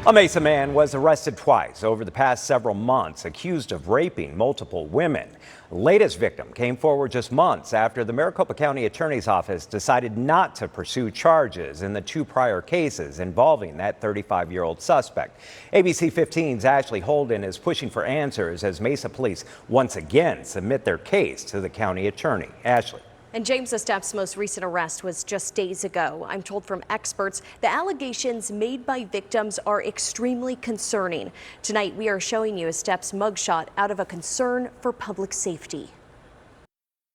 A Mesa man was arrested twice over the past several months, accused of raping multiple women. The latest victim came forward just months after the Maricopa County Attorney's Office decided not to pursue charges in the two prior cases involving that 35-year-old suspect. ABC 15's Ashley Holden is pushing for answers as Mesa police once again submit their case to the county attorney. Ashley. And James Estep's most recent arrest was just days ago. I'm told from experts the allegations made by victims are extremely concerning. Tonight, we are showing you Estep's mugshot out of a concern for public safety.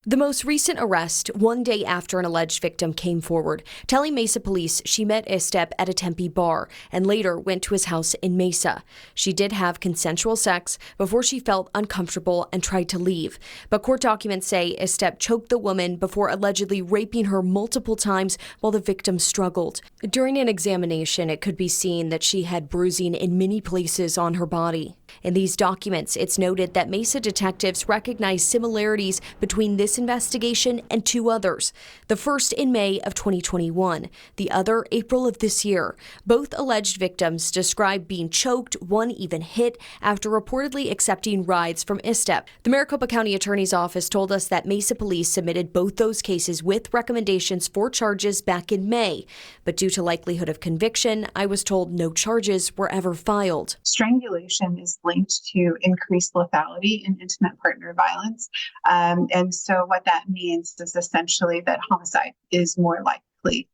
The most recent arrest, one day after an alleged victim came forward, telling Mesa police she met Estep at a Tempe bar and later went to his house in Mesa. She did have consensual sex before she felt uncomfortable and tried to leave. But court documents say Estep choked the woman before allegedly raping her multiple times while the victim struggled. During an examination, it could be seen that she had bruising in many places on her body. In these documents, it's noted that Mesa detectives recognize similarities between this investigation and two others. The first in May of 2021, the other April of this year. Both alleged victims described being choked, one even hit, after reportedly accepting rides from Estep. The Maricopa County Attorney's Office told us that Mesa police submitted both those cases with recommendations for charges back in May. But due to likelihood of conviction, I was told no charges were ever filed. Strangulation is linked to increased lethality in intimate partner violence. And so what that means is essentially that homicide is more likely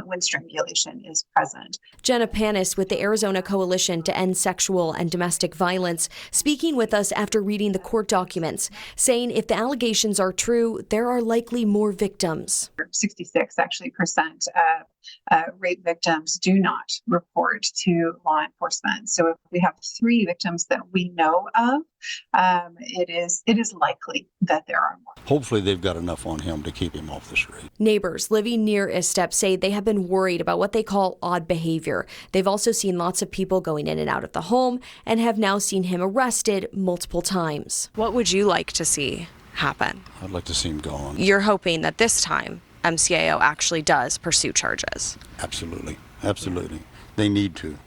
when strangulation is present. Jenna Panis with the Arizona Coalition to End Sexual and Domestic Violence, speaking with us after reading the court documents, saying if the allegations are true, there are likely more victims. 66% of rape victims do not report to law enforcement. So if we have 3 victims that we know of, it is likely that there are more. Hopefully they've got enough on him to keep him off the street. Neighbors living near Estep say they have been worried about what they call odd behavior. They've also seen lots of people going in and out of the home and have now seen him arrested multiple times. What would you like to see happen? I'd like to see him gone. You're hoping that this time MCAO actually does pursue charges. Absolutely. Absolutely. They need to.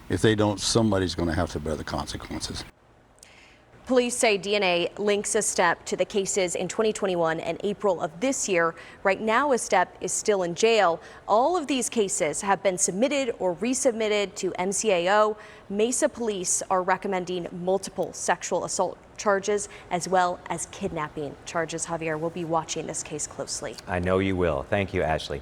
If they don't, somebody's going to have to bear the consequences. Police say DNA links Estep to the cases in 2021 and April of this year. Right now, Estep is still in jail. All of these cases have been submitted or resubmitted to MCAO. Mesa police are recommending multiple sexual assault charges as well as kidnapping charges. Javier, we'll be watching this case closely. I know you will. Thank you, Ashley.